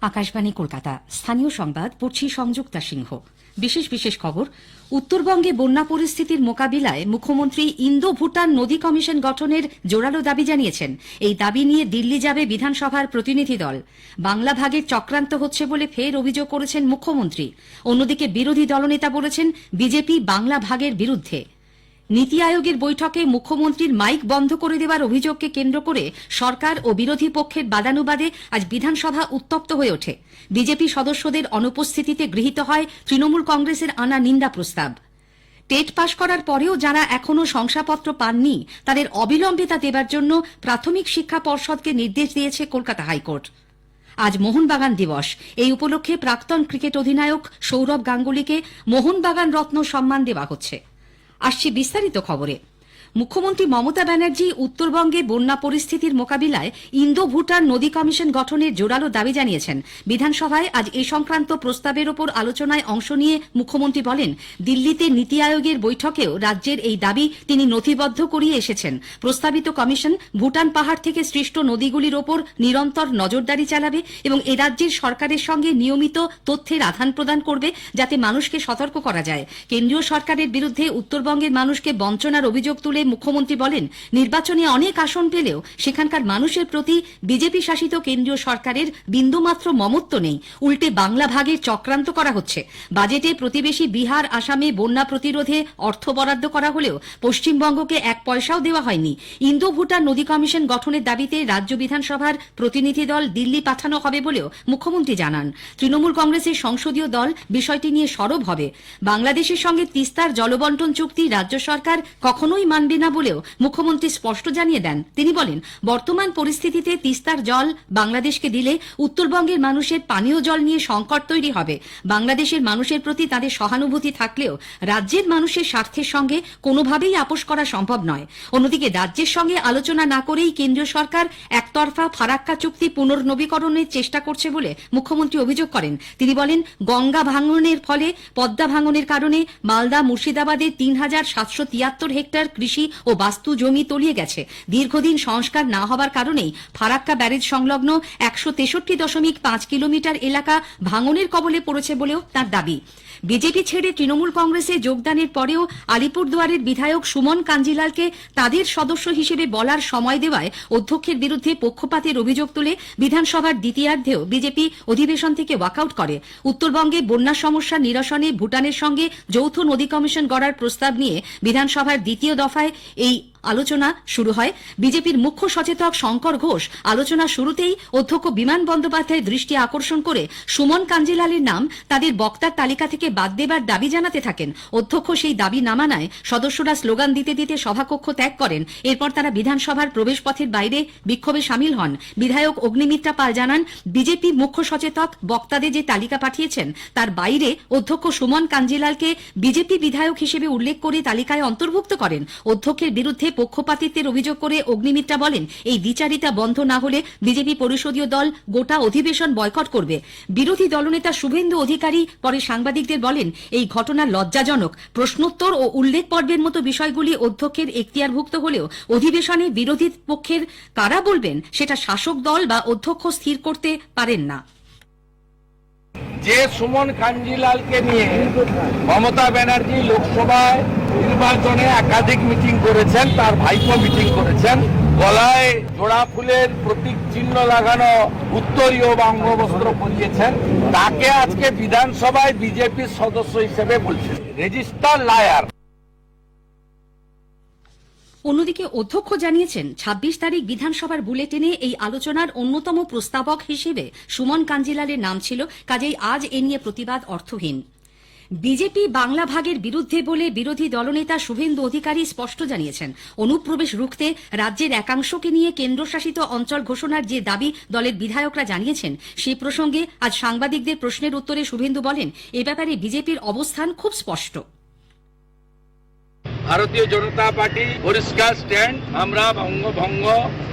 আকাশবাণী কলকাতা। স্থানীয় সংবাদ পড়ছি সংযুক্তা সিংহ। বিশেষ খবর। উত্তরবঙ্গে বন্যা পরিস্থিতির মোকাবিলায় মুখ্যমন্ত্রী ইন্দো ভুটান নদী কমিশন গঠনের জোরালো দাবি জানিয়েছেন। এই দাবি নিয়ে দিল্লি যাবে বিধানসভার প্রতিনিধি দল। বাংলা ভাগের চক্রান্ত হচ্ছে বলে ফের অভিযোগ করেছেন মুখ্যমন্ত্রী। অন্যদিকে বিরোধী দলনেতা বলেছেন বিজেপি বাংলা ভাগের বিরুদ্ধে। নীতি আয়োগের বৈঠকে মুখ্যমন্ত্রীর মাইক বন্ধ করে দেওয়ার অভিযোগকে কেন্দ্র করে সরকার ও বিরোধী পক্ষের বাদানুবাদে আজ বিধানসভা উত্তপ্ত হয়ে ওঠে। বিজেপি সদস্যদের অনুপস্থিতিতে গৃহীত হয় তৃণমূল কংগ্রেসের আনা নিন্দা প্রস্তাব। টেট পাশ করার পরেও যারা এখনও শংসাপত্র পাননি তাদের অবিলম্বে তা দেবার জন্য প্রাথমিক শিক্ষা পর্ষদকে নির্দেশ দিয়েছে কলকাতা হাইকোর্ট। আজ মোহনবাগান দিবস। এই উপলক্ষে প্রাক্তন ক্রিকেট অধিনায়ক সৌরভ গাঙ্গুলিকে মোহনবাগান রত্ন সম্মান দেওয়া হচ্ছে। আসছি বিস্তারিত খবরে। মুখ্যমন্ত্রী মমতা ব্যানার্জি উত্তরবঙ্গে বন্যা পরিস্থিতির মোকাবিলায় ইন্দো ভুটান নদী কমিশন গঠনের জোরালো দাবি জানিয়েছেন। বিধানসভায় আজ এ সংক্রান্ত প্রস্তাবের ওপর আলোচনায় অংশ নিয়ে মুখ্যমন্ত্রী বলেন, দিল্লিতে নীতি আয়োগের বৈঠকেও রাজ্যের এই দাবি তিনি নথিবদ্ধ করিয়ে এসেছেন। প্রস্তাবিত কমিশন ভুটান পাহাড় থেকে সৃষ্ট নদীগুলির ওপর নিরন্তর নজরদারি চালাবে এবং এ রাজ্যের সরকারের সঙ্গে নিয়মিত তথ্যের আদান প্রদান করবে, যাতে মানুষকে সতর্ক করা যায়। কেন্দ্রীয় সরকারের বিরুদ্ধে উত্তরবঙ্গের মানুষকে বঞ্চনার অভিযোগ তুলে মুখ্যমন্ত্রী বলেন, নির্বাচনে অনেক আসন পেলেও সেখানকার মানুষের প্রতি বিজেপি শাসিত কেন্দ্রীয় সরকারের বিন্দুমাত্র মমত্ব নেই। উল্টে বাংলা ভাগের চক্রান্ত করা হচ্ছে। বাজেটে প্রতিবেশী বিহার, আসামে বন্যা প্রতিরোধে অর্থ বরাদ্দ করা হলেও পশ্চিমবঙ্গকে এক পয়সাও দেওয়া হয়নি। ইন্দো ভুটান নদী কমিশন গঠনের দাবিতে রাজ্য বিধানসভার প্রতিনিধি দল দিল্লি পাঠানো হবে বলেও মুখ্যমন্ত্রী জানান। তৃণমূল কংগ্রেসের সংসদীয় দল বিষয়টি নিয়ে সরব হবে। বাংলাদেশের সঙ্গে তিস্তার জলবন্টন চুক্তি রাজ্য সরকার কখনোই মানবে না বলেও মুখ্যমন্ত্রী স্পষ্ট জানিয়ে দেন। তিনি বলেন, বর্তমান পরিস্থিতিতে তিস্তার জল বাংলাদেশকে দিলে উত্তরবঙ্গের মানুষের পানীয় জল নিয়ে সংকট তৈরি হবে। বাংলাদেশের মানুষের প্রতি তাদের সহানুভূতি থাকলেও রাজ্যের মানুষের স্বার্থের সঙ্গে কোনোভাবেই আপোষ করা সম্ভব নয়। অন্যদিকে রাজ্যের সঙ্গে আলোচনা না করেই কেন্দ্রীয় সরকার একতরফা ফারাক্কা চুক্তি পুনর্নবীকরণের চেষ্টা করছে বলে মুখ্যমন্ত্রী অভিযোগ করেন। তিনি বলেন, গঙ্গা ভাঙনের ফলে পদ্মা ভাঙনের কারণে মালদা, মুর্শিদাবাদে ৩,৭৭৩ হেক্টর কৃষি ও বাস্তু জমি তলিয়ে গেছে। দীর্ঘদিন সংস্কার না হবার কারণেই ফারাক্কা ব্যারেজ সংলগ্ন ১৬৩.৫ কিলোমিটার এলাকা ভাঙনের কবলে পড়েছে বলেও তার দাবি। বিজেপি ছেড়ে তৃণমূল কংগ্রেসে যোগদানের পরেও আলিপুরদুয়ারের বিধায়ক সুমন কাঞ্জিলালকে তাদের সদস্য হিসেবে বলার সময় দেওয়ায় অধ্যক্ষের বিরুদ্ধে পক্ষপাতের অভিযোগ তুলে বিধানসভার দ্বিতীয়ার্ধেও বিজেপি অধিবেশন থেকে ওয়াকআউট করে। উত্তরবঙ্গে বন্যা সমস্যা নিরসনে ভুটানের সঙ্গে যৌথ নদী কমিশন গড়ার প্রস্তাব নিয়ে বিধানসভার দ্বিতীয় দফায় এই আলোচনা শুরু হয়। বিজেপির মুখ্য সচেতক শঙ্কর ঘোষ আলোচনা শুরুতেই অধ্যক্ষ বিমান বন্দ্যোপাধ্যায়ের দৃষ্টি আকর্ষণ করে সুমন কাঞ্জিলালের নাম তাদের বক্তার তালিকা থেকে বাদ দেবার দাবি জানাতে থাকেন। অধ্যক্ষ সেই দাবি না মানায় সদস্যরা স্লোগান দিতে দিতে সভাকক্ষ ত্যাগ করেন। এরপর তারা বিধানসভার প্রবেশপথের বাইরে বিক্ষোভে সামিল হন। বিধায়ক অগ্নিমিত্রা পাল জানান, বিজেপি মুখ্য সচেতক বক্তাদের যে তালিকা পাঠিয়েছেন তার বাইরে অধ্যক্ষ সুমন কাঞ্জিলালকে বিজেপি বিধায়ক হিসেবে উল্লেখ করে তালিকায় অন্তর্ভুক্ত করেন। অধ্যক্ষের বিরুদ্ধে পক্ষপাতিত্বের অভিযোগ করে অগ্নিমিত্রা বলেন, এই দ্বিচারিতা বন্ধ না হলে বিজেপি পরিষদীয় দল গোটা অধিবেশন বয়কট করবে। বিরোধী দলনেতা শুভেন্দু অধিকারী পরে সাংবাদিকদের বলেন, এই ঘটনা লজ্জাজনক। প্রশ্নোত্তর ও উল্লেখ পর্বের মতো বিষয়গুলি অধ্যক্ষের এখতিয়ারভুক্ত হলেও অধিবেশনে বিরোধী পক্ষের কারা বলবেন সেটা শাসক দল বা অধ্যক্ষ স্থির করতে পারেন না। যে সুমন কাঞ্জিলালকে নিয়ে মমতা ব্যানার্জি লোকসভায় নির্বাচনে একাধিক মিটিং করেছেন, তার ভাইপো মিটিং করেছেন, গলায় জোড়া ফুলের প্রতীক চিহ্ন লাগানো উত্তরীয় বা অঙ্গবস্ত্র পরিয়েছেন, তাকে আজকে বিধানসভায় বিজেপির সদস্য হিসেবে বলছেন রেজিস্টার লায়ার। অন্যদিকে অধ্যক্ষ জানিয়েছেন, ২৬ তারিখ বিধানসভার বুলেটিনে এই আলোচনার অন্যতম প্রস্তাবক হিসেবে সুমন কাঞ্জিলালের নাম ছিল, কাজেই আজ এ নিয়ে প্রতিবাদ অর্থহীন। বিজেপি বাংলা ভাগের বিরুদ্ধে বলে বিরোধী দলনেতা শুভেন্দু অধিকারী স্পষ্ট জানিয়েছেন, অনুপ্রবেশ রুখতে রাজ্যের একাংশকে নিয়ে কেন্দ্রশাসিত অঞ্চল ঘোষণার যে দাবি দলের বিধায়করা জানিয়েছেন সেই প্রসঙ্গে আজ সাংবাদিকদের প্রশ্নের উত্তরে শুভেন্দু বলেন, এ ব্যাপারে বিজেপির অবস্থান খুব স্পষ্ট। ভারতীয় জনতা পার্টি পরিষ্কার স্ট্যান্ড, আমরা বঙ্গভঙ্গ,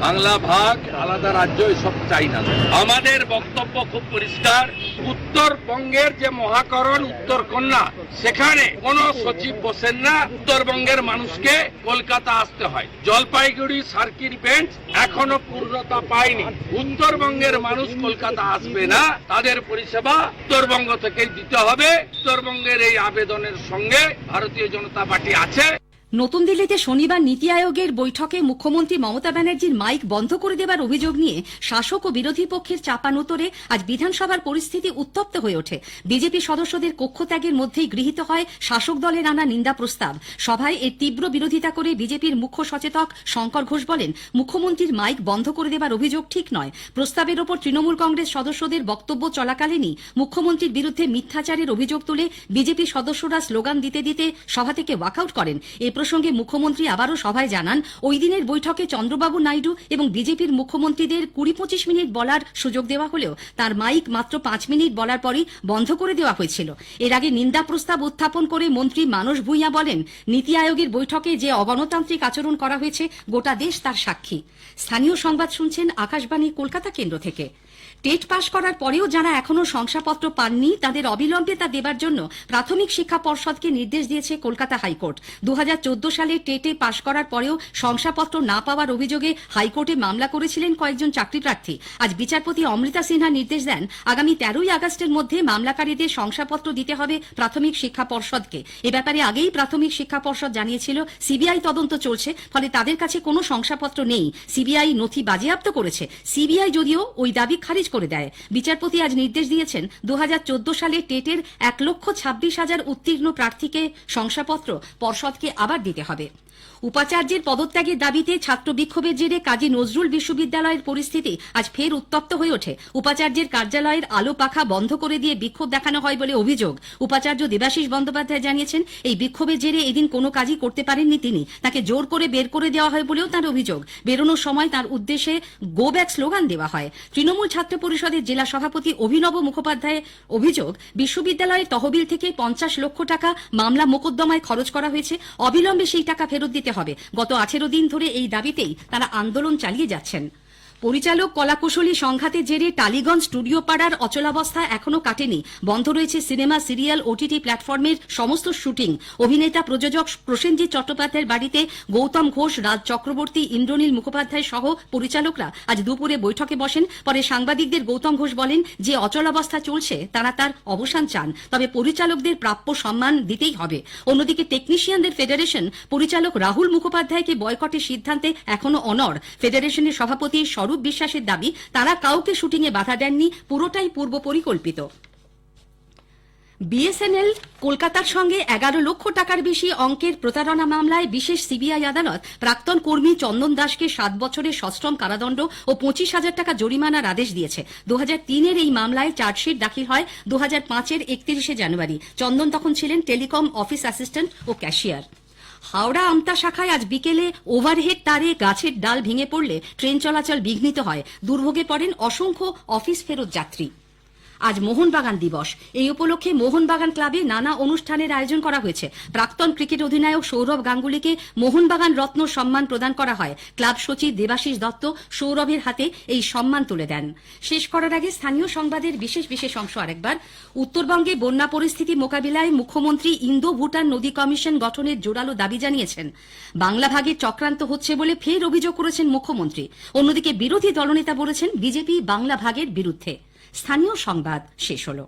বাংলা ভাগ, আলাদা রাজ্য এসব চাই না। আমাদের বক্তব্য খুব পরিষ্কার, উত্তরবঙ্গের যে মহাকরণ উত্তরকন্যা, সেখানে কোন সচিব বসেন না, উত্তরবঙ্গের মানুষকে কলকাতা আসতে হয়। জলপাইগুড়ি সার্কিট বেঞ্চ এখনো পূর্ণতা পায়নি। উত্তরবঙ্গের মানুষ কলকাতা আসবে না, তাদের পরিষেবা উত্তরবঙ্গ থেকে দিতে হবে। উত্তরবঙ্গের এই আবেদনের সঙ্গে ভারতীয় জনতা পার্টি আছে। নতুন দিল্লিতে শনিবার নীতি আয়োগের বৈঠকে মুখ্যমন্ত্রী মমতা ব্যানার্জির মাইক বন্ধ করে দেবার অভিযোগ নিয়ে শাসক ও বিরোধী পক্ষের চাপানোতরে আজ বিধানসভার পরিস্থিতি উত্তপ্ত হয়ে ওঠে। বিজেপি সদস্যদের কক্ষত্যাগের মধ্যেই গৃহীত হয় শাসক দলের আনা নিন্দা প্রস্তাব। সভায় এর তীব্র বিরোধিতা করে বিজেপির মুখ্য সচেতক শঙ্কর ঘোষ বলেন, মুখ্যমন্ত্রীর মাইক বন্ধ করে দেবার অভিযোগ ঠিক নয়। প্রস্তাবের ওপর তৃণমূল কংগ্রেস সদস্যদের বক্তব্য চলাকালীনই মুখ্যমন্ত্রীর বিরুদ্ধে মিথ্যাচারের অভিযোগ তুলে বিজেপি সদস্যরা স্লোগান দিতে দিতে সভা থেকে ওয়াকআউট করেন। প্রসঙ্গে মুখ্যমন্ত্রী আবারও সভায় জানান, ওই দিনের বৈঠকে চন্দ্রবাবু নাইডু এবং বিজেপির মুখ্যমন্ত্রীদের 20-25 মিনিট বলার সুযোগ দেওয়া হলেও তার মাইক মাত্র 5 মিনিট বলার পরই বন্ধ করে দেওয়া হয়েছিল। এর আগে নিন্দা প্রস্তাব উত্থাপন করে মন্ত্রী মানস ভূঁইয়া বলেন, নীতি আয়োগের বৈঠকে যে অগণতান্ত্রিক আচরণ করা হয়েছে গোটা দেশ তার সাক্ষী। স্থানীয় সংবাদ শুনছেন আকাশবাণী কলকাতা কেন্দ্র থেকে। টেট পাশ করার পরেও যারা এখনো শংসাপত্র পাননি তাদের অবিলম্বে তা দেবার জন্য প্রাথমিক শিক্ষা পর্ষদকে নির্দেশ দিয়েছে কলকাতা হাইকোর্ট। 2014 সালে টেটে পাশ করার পরেও শংসাপত্র না পাওয়ার অভিযোগে হাইকোর্টে মামলা করেছিলেন কয়েকজন চাকরিপ্রার্থী। আজ বিচারপতি অমৃতা সিনহা নির্দেশ দেন, আগামী 13ই আগস্টের মধ্যে মামলাকারীদের শংসাপত্র দিতে হবে প্রাথমিক শিক্ষা পর্ষদকে। এ ব্যাপারে আগেই প্রাথমিক শিক্ষা পর্ষদ জানিয়েছিল সিবিআই তদন্ত চলছে, ফলে তাদের কাছে কোনো শংসাপত্র নেই। সিবিআই নথি বাজেয়াপ্ত করেছে। সিবিআই যদিও ওই দাবি খারিজ করে দেয়। বিচারপতি আজ নির্দেশ দিয়েছেন, 2014 সালে টেটের 1,26,000 উত্তীর্ণ প্রার্থীকে শংসাপত্র পর্ষদকে আবার দিতে হবে। উপাচার্যের পদত্যাগের দাবিতে ছাত্র বিক্ষোভের জেরে কাজী নজরুল বিশ্ববিদ্যালয়ের পরিস্থিতি আজ ফের উত্তপ্ত হয়ে ওঠে। উপাচার্যের কার্যালয়ের আলো পাখা বন্ধ করে দিয়ে বিক্ষোভ দেখানো হয় বলে অভিযোগ। উপাচার্য দেবাশিস বন্দ্যোপাধ্যায় জানিয়েছেন, এই বিক্ষোভের জেরে এদিন কোনো কাজই করতে পারেননি তিনি। তাকে জোর করে বের করে দেওয়া হয় বলেও তার অভিযোগ। বেরোনোর সময় তার উদ্দেশ্যে গো ব্যাক স্লোগান দেওয়া হয়। তৃণমূল ছাত্র পরিষদের জেলা সভাপতি অভিনব মুখোপাধ্যায়ের অভিযোগ, বিশ্ববিদ্যালয়ের তহবিল থেকে 50 লক্ষ টাকা মামলা মোকদ্দমায় খরচ করা হয়েছে। অবিলম্বে সেই টাকা ফেরত দিতে হবে। গত 18 দিন ধরে এই দাবিতেই তারা আন্দোলন চালিয়ে যাচ্ছেন। পরিচালক কলাকুশলী সংঘাতের জেরে টালিগঞ্জ স্টুডিও পাড়ার অচলাবস্থা এখনো কাটেনি। বন্ধ রয়েছে সিনেমা, সিরিয়াল, ওটিটি প্ল্যাটফর্মের সমস্ত শুটিং। অভিনেতা প্রযোজক প্রসেনজিৎ চট্টোপাধ্যায়ের বাড়িতে গৌতম ঘোষ, রাজ চক্রবর্তী, ইন্দ্রনীল মুখোপাধ্যায় সহ পরিচালকরা আজ দুপুরে বৈঠকে বসেন। পরে সাংবাদিকদের গৌতম ঘোষ বলেন, যে অচলাবস্থা চলছে তারা তার অবসান চান, তবে পরিচালকদের প্রাপ্য সম্মান দিতেই হবে। অন্যদিকে টেকনিশিয়ানদের ফেডারেশন পরিচালক রাহুল মুখোপাধ্যায়কে বয়কটের সিদ্ধান্তে এখনো অনড়। ফেডারেশনের সভাপতি স্বরূপ বিশ্বাসের দাবি, তারা কাউকে শুটিংয়ে বাধা দেননি, পুরোটাই পূর্ব পরিকল্পিত। বিএসএনএল কলকাতার সঙ্গে 11 লক্ষ টাকার বেশি অঙ্কের প্রতারণা মামলায় বিশেষ সিবিআই আদালত প্রাক্তন কর্মী চন্দন দাসকে 7 বছরের সশ্রম কারাদণ্ড ও 25,000 টাকা জরিমানার আদেশ দিয়েছে। 2003-এর এই মামলায় চার্জশিট দাখিল হয় 2005-এর 31শে জানুয়ারি। চন্দন তখন ছিলেন টেলিকম অফিস অ্যাসিস্ট্যান্ট ও ক্যাশিয়ার। হাওড়া আমতা শাখায় আজ বিকেলে ওভারহেড তারে গাছের ডাল ভেঙে পড়লে ট্রেন চলাচল বিঘ্নিত হয়। দুর্ভোগে পড়েন অসংখ্য অফিস ফেরত যাত্রী। আজ মোহনবাগান দিবস। এই উপলক্ষে মোহনবাগান ক্লাবে নানা অনুষ্ঠানের আয়োজন করা হয়েছে। প্রাক্তন ক্রিকেট অধিনায়ক সৌরভ গাঙ্গুলিকে মোহনবাগান রত্ন সম্মান প্রদান করা হয়। ক্লাব সচিব দেবাশিস দত্ত সৌরভের হাতে এই সম্মান তুলে দেন। শেষ করার আগে স্থানীয় সংবাদের বিশেষ অংশ আরেকবার। উত্তরবঙ্গে বন্যা পরিস্থিতি মোকাবিলায় মুখ্যমন্ত্রী ইন্দো ভুটান নদী কমিশন গঠনের জোরালো দাবি জানিয়েছেন। বাংলা ভাগের চক্রান্ত হচ্ছে বলে ফের অভিযোগ করেছেন মুখ্যমন্ত্রী। অন্যদিকে বিরোধী দলনেতা বলেছেন, বিজেপি বাংলা ভাগের বিরুদ্ধে। স্থানীয় সংবাদ শেষ হলো।